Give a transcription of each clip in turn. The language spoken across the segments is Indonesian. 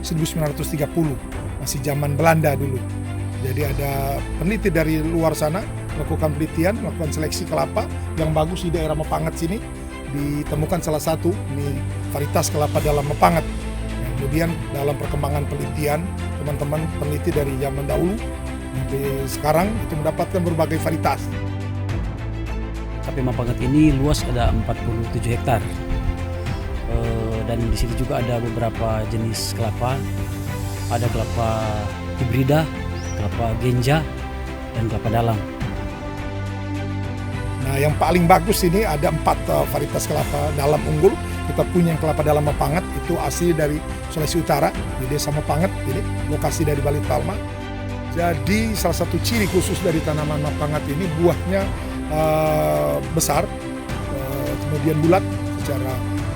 1930, masih zaman Belanda dulu. Jadi ada peneliti dari luar sana melakukan penelitian, melakukan seleksi kelapa yang bagus di daerah Mepangat sini. Ditemukan salah satu ini varietas kelapa dalam Mepangat. Kemudian dalam perkembangan penelitian, teman-teman peneliti dari zaman dahulu sampai sekarang itu mendapatkan berbagai varietas. KP Mepangat ini luas ada 47 hektar. Dan di sini juga ada beberapa jenis kelapa. Ada kelapa hibrida, kelapa genja, dan kelapa dalam. Nah, yang paling bagus ini ada 4 varietas kelapa dalam unggul. Kita punya yang kelapa dalam Mepangat, itu asli dari Sulawesi Utara, di desa Mepangat, ini lokasi dari Balit Palma. Jadi salah satu ciri khusus dari tanaman Mepangat ini buahnya besar, kemudian bulat secara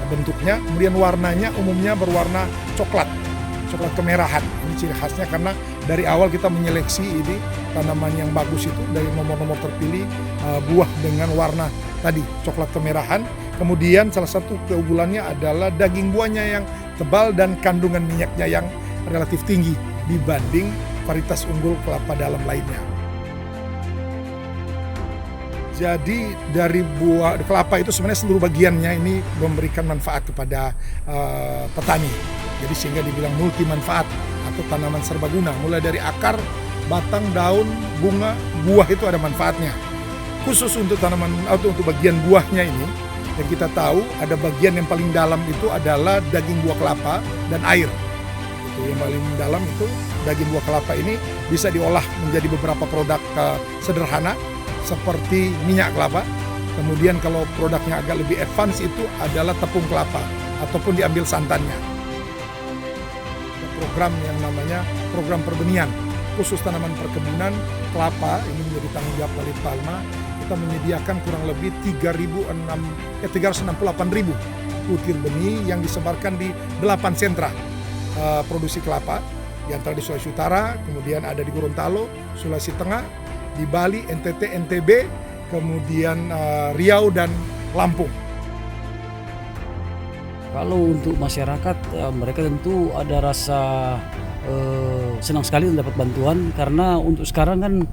bentuknya, kemudian warnanya umumnya berwarna coklat kemerahan. Ini ciri khasnya karena dari awal kita menyeleksi ini tanaman yang bagus itu dari nomor-nomor terpilih buah dengan warna tadi coklat kemerahan. Kemudian salah satu keunggulannya adalah daging buahnya yang tebal dan kandungan minyaknya yang relatif tinggi dibanding varietas unggul kelapa dalam lainnya. Jadi dari buah kelapa itu sebenarnya seluruh bagiannya ini memberikan manfaat kepada petani. Jadi sehingga dibilang multi manfaat atau tanaman serbaguna. Mulai dari akar, batang, daun, bunga, buah itu ada manfaatnya. Khusus untuk tanaman atau untuk bagian buahnya ini, yang kita tahu ada bagian yang paling dalam itu adalah daging buah kelapa dan air. Itu yang paling dalam itu daging buah kelapa ini bisa diolah menjadi beberapa produk sederhana seperti minyak kelapa. Kemudian kalau produknya agak lebih advance itu adalah tepung kelapa ataupun diambil santannya. Program yang namanya program perbenihan khusus tanaman perkebunan kelapa ini menjadi tanggung jawab Balit Palma. Kita menyediakan kurang lebih 368.000 butir benih yang disebarkan di 8 sentra produksi kelapa, di antara di Sulawesi Utara, kemudian ada di Gorontalo, Sulawesi Tengah, di Bali, NTT, NTB, kemudian Riau dan Lampung. Kalau untuk masyarakat, mereka tentu ada rasa senang sekali mendapat bantuan karena untuk sekarang kan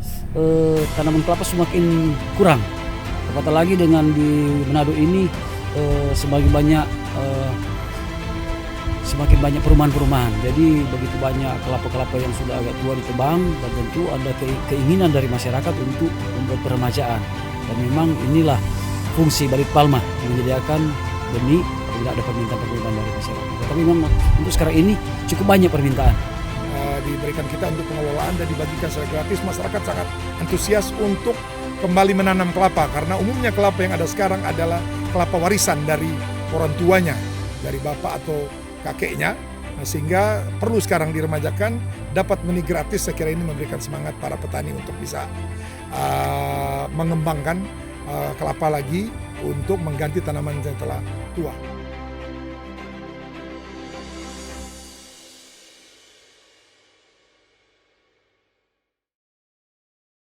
tanaman kelapa semakin kurang. Apatah lagi dengan di Manado ini semakin banyak perumahan-perumahan. Jadi begitu banyak kelapa-kelapa yang sudah agak tua ditebang dan tentu ada keinginan dari masyarakat untuk membuat peremajaan. Dan memang inilah fungsi Balit Palma menyediakan benih apabila ada permintaan dari masyarakat. Tapi memang untuk sekarang ini cukup banyak permintaan. Diberikan kita untuk pengelolaan dan dibagikan secara gratis. Masyarakat sangat antusias untuk kembali menanam kelapa karena umumnya kelapa yang ada sekarang adalah kelapa warisan dari orang tuanya, dari bapak atau kakeknya, sehingga perlu sekarang diremajakan, dapat benih gratis. Saya kira ini memberikan semangat para petani untuk bisa mengembangkan kelapa lagi untuk mengganti tanaman yang telah tua.